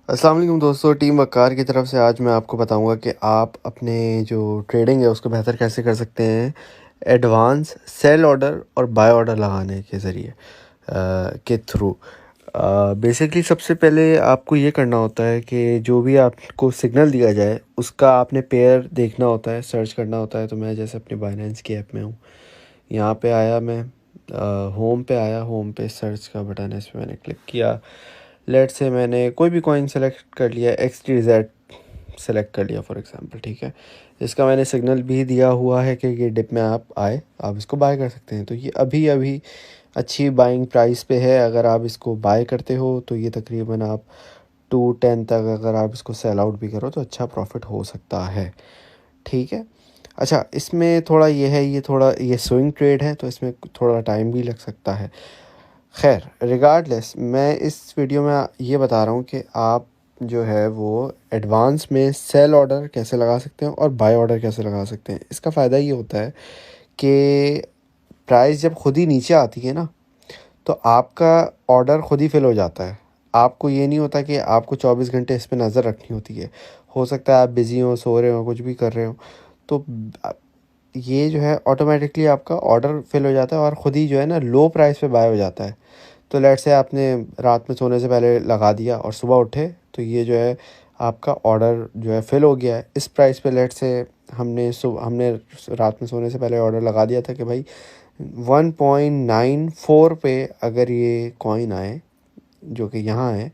अस्सलाम वालेकुम दोस्तों, टीम वक़ार की तरफ से आज मैं आपको बताऊंगा कि आप अपने जो ट्रेडिंग है उसको बेहतर कैसे कर सकते हैं एडवांस सेल ऑर्डर और बाय ऑर्डर लगाने के ज़रिए के थ्रू। बेसिकली सबसे पहले आपको ये करना होता है कि जो भी आपको सिग्नल दिया जाए उसका आपने पेयर देखना होता है, सर्च करना होता है। तो मैं जैसे अपने बाइनेंस की ऐप में हूँ, यहाँ पे आया मैं, होम पे आया, होम पे सर्च का बटन है, इस पर मैंने क्लिक किया। लेट से मैंने कोई भी कॉइन सेलेक्ट कर लिया, XYZ सेलेक्ट कर लिया फॉर एग्जांपल, ठीक है। इसका मैंने सिग्नल भी दिया हुआ है कि ये डिप में आप आए, आप इसको बाय कर सकते हैं। तो ये अभी अभी अच्छी बाइंग प्राइस पे है। अगर आप इसको बाय करते हो तो ये तकरीबन आप 210 तक अगर आप इसको सेल आउट भी करो तो अच्छा प्रॉफिट हो सकता है, ठीक है। अच्छा, इसमें थोड़ा ये है, ये स्विंग ट्रेड है तो इसमें थोड़ा टाइम भी लग सकता है। खैर, रिगार्डलेस मैं इस वीडियो में ये बता रहा हूँ कि आप जो है वो एडवांस में सेल ऑर्डर कैसे लगा सकते हैं और बाय ऑर्डर कैसे लगा सकते हैं। इसका फ़ायदा ये होता है कि प्राइस जब खुद ही नीचे आती है ना, तो आपका ऑर्डर खुद ही फिल हो जाता है। आपको ये नहीं होता कि आपको 24 घंटे इस पे नज़र रखनी होती है। हो सकता है आप बिज़ी हो, सो रहे हो, कुछ भी कर रहे हो, तो ये जो है ऑटोमेटिकली आपका ऑर्डर फिल हो जाता है और ख़ुद ही जो है ना लो प्राइस पे बाय हो जाता है। तो लेट्स से आपने रात में सोने से पहले लगा दिया और सुबह उठे तो ये जो है आपका ऑर्डर जो है फिल हो गया है इस प्राइस पे। लेट्स से हमने रात में सोने से पहले ऑर्डर लगा दिया था कि भाई 1.94 पे अगर ये कॉइन आए जो कि यहाँ है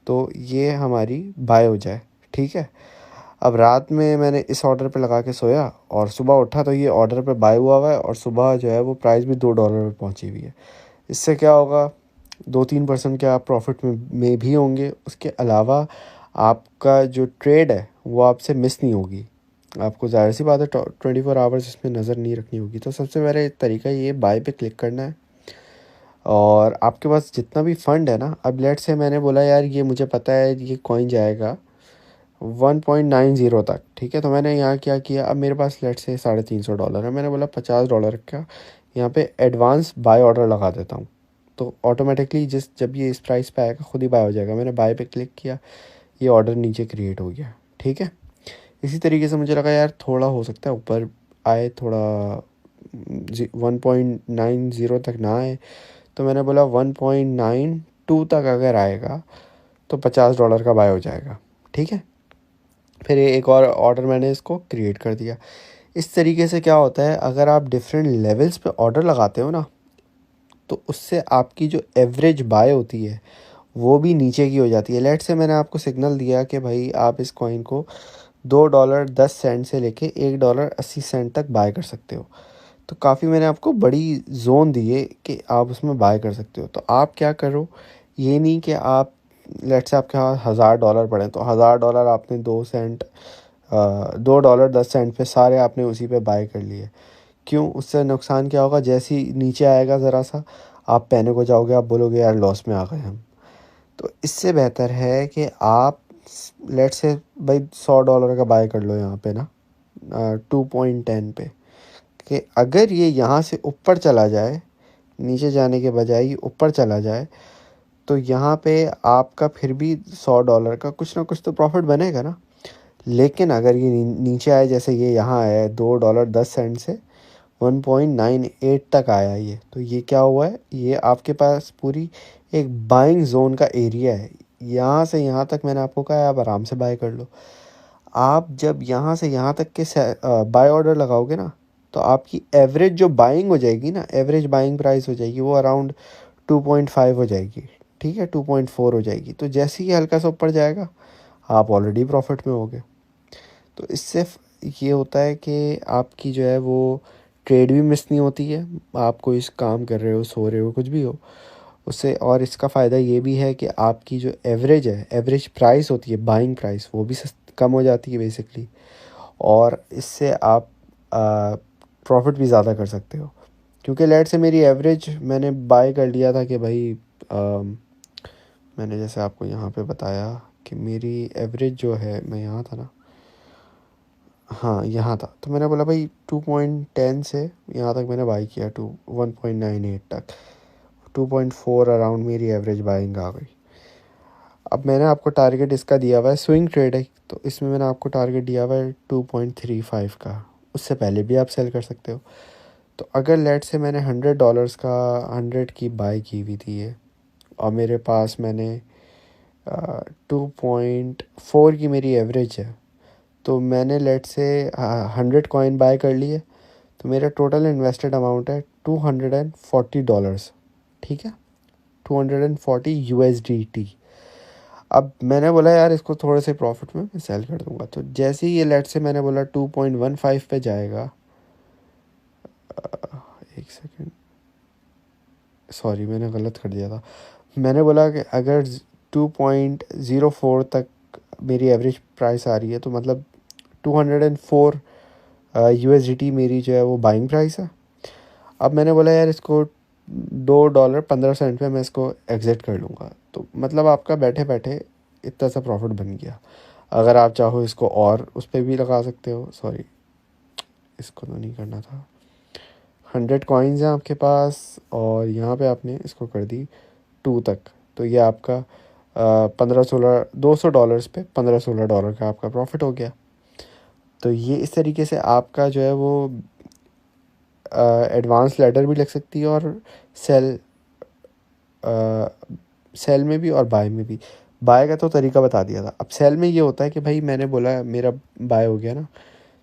तो ये हमारी बाय हो जाए, ठीक है। अब रात में मैंने इस ऑर्डर पे लगा के सोया और सुबह उठा तो ये ऑर्डर पे बाय हुआ हुआ है और सुबह जो है वो प्राइस भी $2 पे पहुंची हुई है। इससे क्या होगा, 2-3% के आप प्रॉफिट में भी होंगे। उसके अलावा आपका जो ट्रेड है वो आपसे मिस नहीं होगी। आपको ज़ाहिर सी बात है 24 आवर्स इसमें नज़र नहीं रखनी होगी। तो सबसे पहले तरीका ये बाय पे क्लिक करना है और आपके पास जितना भी फ़ंड है ना, अब लेट से मैंने बोला यार ये मुझे पता है ये कॉइन जाएगा 1.90 तक, ठीक है। तो मैंने यहाँ क्या किया, अब मेरे पास लेट से $350 है। मैंने बोला $50 का यहाँ पे एडवांस बाय ऑर्डर लगा देता हूँ। तो ऑटोमेटिकली जब ये इस प्राइस पे आएगा खुद ही बाय हो जाएगा। मैंने बाय पे क्लिक किया, ये ऑर्डर नीचे क्रिएट हो गया, ठीक है। इसी तरीके से मुझे लगा यार थोड़ा हो सकता है ऊपर आए, थोड़ा 1.90 तक ना आए, तो मैंने बोला 1.92 तक अगर आएगा तो $50 का बाय हो जाएगा, ठीक है। फिर एक और ऑर्डर मैंने इसको क्रिएट कर दिया। इस तरीके से क्या होता है, अगर आप डिफरेंट लेवल्स पे ऑर्डर लगाते हो ना, तो उससे आपकी जो एवरेज बाय होती है वो भी नीचे की हो जाती है। लेट से मैंने आपको सिग्नल दिया कि भाई आप इस कॉइन को $2.10 से लेके $1.80 तक बाय कर सकते हो। तो काफ़ी मैंने आपको बड़ी जोन दी है कि आप उसमें बाय कर सकते हो। तो आप क्या करो, ये नहीं कि आप लेट से आपके पास $1000 पड़े तो $1000 आपने 2 सेंट $2.10 पे सारे आपने उसी पे बाय कर लिए। क्यों? उससे नुकसान क्या होगा, जैसे ही नीचे आएगा ज़रा सा आप पैनिक हो जाओगे, आप बोलोगे यार लॉस में आ गए हम। तो इससे बेहतर है कि आप लेट से भाई $100 का बाय कर लो यहाँ पे ना 2.10 पे, कि अगर ये यहाँ से ऊपर चला जाए, नीचे जाने के बजाय ये ऊपर चला जाए, तो यहाँ पे आपका फिर भी $100 का कुछ ना कुछ तो प्रॉफिट बनेगा ना। लेकिन अगर ये नीचे आए, जैसे ये यहाँ आया है $2.10 से 1.98 तक आया ये, तो ये क्या हुआ है, ये आपके पास पूरी एक बाइंग जोन का एरिया है। यहाँ से यहाँ तक मैंने आपको कहा है आप आराम से बाय कर लो। आप जब यहाँ से यहाँ तक के बाय ऑर्डर लगाओगे ना, तो आपकी एवरेज जो बाइंग हो जाएगी ना, एवरेज बाइंग प्राइस हो जाएगी वो अराउंड 2.5 हो जाएगी, ठीक है, 2.4 हो जाएगी। तो जैसे ही हल्का सा ऊपर जाएगा आप ऑलरेडी प्रॉफिट में होगे। तो इससे ये होता है कि आपकी जो है वो ट्रेड भी मिस नहीं होती है। आप कोई काम कर रहे हो, सो रहे हो, कुछ भी हो उससे। और इसका फ़ायदा ये भी है कि आपकी जो एवरेज है, एवरेज प्राइस होती है, बाइंग प्राइस, वो भी कम हो जाती है बेसिकली। और इससे आप प्रॉफिट भी ज़्यादा कर सकते हो। क्योंकि लेट से मेरी एवरेज मैंने बाय कर लिया था कि भाई मैंने जैसे आपको यहाँ पे बताया कि मेरी एवरेज जो है, मैं यहाँ था ना, हाँ यहाँ था, तो मैंने बोला भाई 2.10 से यहाँ तक मैंने बाई किया 1.98 तक, 2.4 अराउंड मेरी एवरेज बाइंग आ गई। अब मैंने आपको टारगेट इसका दिया हुआ है, स्विंग ट्रेड है तो इसमें मैंने आपको टारगेट दिया हुआ है 2.35 का, उससे पहले भी आप सेल कर सकते हो। तो अगर लेट से मैंने $100 का 100 की बाई की हुई थी ये, और मेरे पास मैंने 2.4 की मेरी एवरेज है, तो मैंने लेट से 100 कॉइन बाय कर लिए, तो मेरा टोटल इन्वेस्टेड अमाउंट है $240। ठीक है, 240 USDT। अब मैंने बोला यार इसको थोड़े से प्रॉफिट में मैं सेल कर दूंगा, तो जैसे ही ये लेट से मैंने बोला 2.15 पे जाएगा, एक सेकेंड, सॉरी मैंने गलत कर दिया था। मैंने बोला कि अगर 2.04 तक मेरी एवरेज प्राइस आ रही है, तो मतलब 204 USDT मेरी जो है वो बाइंग प्राइस है। अब मैंने बोला यार इसको $2.15 पे मैं इसको एग्ज़िट कर लूँगा, तो मतलब आपका बैठे बैठे इतना सा प्रॉफिट बन गया। अगर आप चाहो इसको और उस पर भी लगा सकते हो, सॉरी इसको तो नहीं करना था। 100 कॉइन्स हैं आपके पास और यहाँ पे आपने इसको कर दी 2 तक, तो ये आपका 15-16 $200 पे $15-16 का आपका प्रॉफिट हो गया। तो ये इस तरीके से आपका जो है वो एडवांस लैडर भी लग सकती है, और सेल सेल में भी और बाय में भी। बाय का तो तरीका बता दिया था, अब सेल में ये होता है कि भाई मैंने बोला मेरा बाय हो गया ना,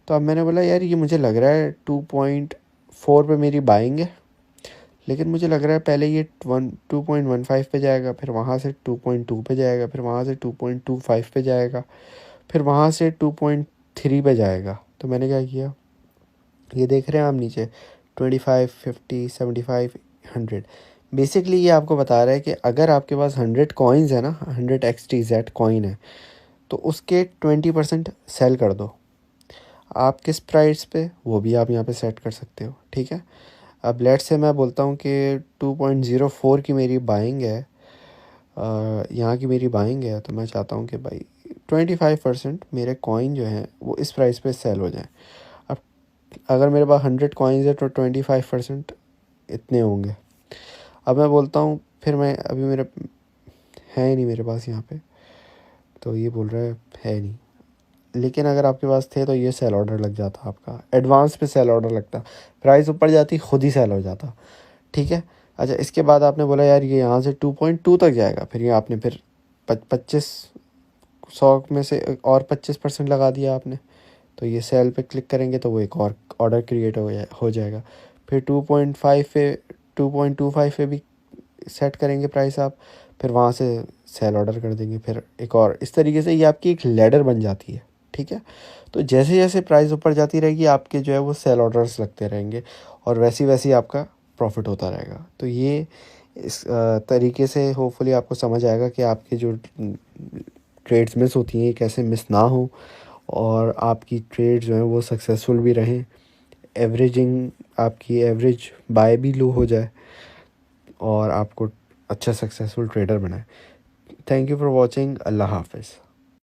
तो अब मैंने बोला यार ये मुझे लग रहा है 2.4 पे मेरी बाइंग है, लेकिन मुझे लग रहा है पहले ये 2.15 पे जाएगा, फिर वहाँ से 2.2 पे जाएगा, फिर वहाँ से 2.25 पे जाएगा, फिर वहाँ से 2.3 पे जाएगा। तो मैंने क्या किया, ये देख रहे हैं आप नीचे 25, 50, 75, 100। बेसिकली ये आपको बता रहा है कि अगर आपके पास 100 कॉइन्स है ना, 100 XTZ कॉइन है, तो उसके 20% सेल कर दो। आप किस प्राइस पे वो भी आप यहाँ पे सेट कर सकते हो। ठीक है, अब लेट से मैं बोलता हूँ कि 2.04 की मेरी बाइंग है, यहाँ की मेरी बाइंग है, तो मैं चाहता हूँ कि भाई 25% मेरे कॉइन जो हैं वो इस प्राइस पे सेल हो जाएं। अब अगर मेरे पास 100 कॉइन्स है तो 25% इतने होंगे। अब मैं बोलता हूँ, फिर मैं अभी मेरे है ही नहीं मेरे पास यहाँ पे, तो ये बोल रहा है नहीं, लेकिन अगर आपके पास थे तो ये सेल ऑर्डर लग जाता, आपका एडवांस पे सेल ऑर्डर लगता, प्राइस ऊपर जाती खुद ही सेल हो जाता। ठीक है, अच्छा इसके बाद आपने बोला यार ये यहाँ से 2.2 तक जाएगा, फिर ये आपने फिर 2500 में से और 25% लगा दिया आपने, तो ये सेल पे क्लिक करेंगे तो वो एक और ऑर्डर क्रिएट हो जाएगा। फिर 2.5 पे 2.25 पे भी सेट करेंगे प्राइस आप, फिर वहाँ से सेल ऑर्डर कर देंगे, फिर एक और, इस तरीके से ये आपकी एक लैडर बन जाती है। ठीक है, तो जैसे जैसे प्राइस ऊपर जाती रहेगी आपके जो है वो सेल ऑर्डर्स लगते रहेंगे, और वैसी वैसी आपका प्रॉफिट होता रहेगा। तो ये इस तरीके से होपफुली आपको समझ आएगा कि आपके जो ट्रेड्स मिस होती हैं ये कैसे मिस ना हो, और आपकी ट्रेड जो है वो सक्सेसफुल भी रहें, एवरेजिंग आपकी एवरेज बाय भी लो हो जाए, और आपको अच्छा सक्सेसफुल ट्रेडर बनाए। Thank you for watching. अल्लाह हाफ़िज़।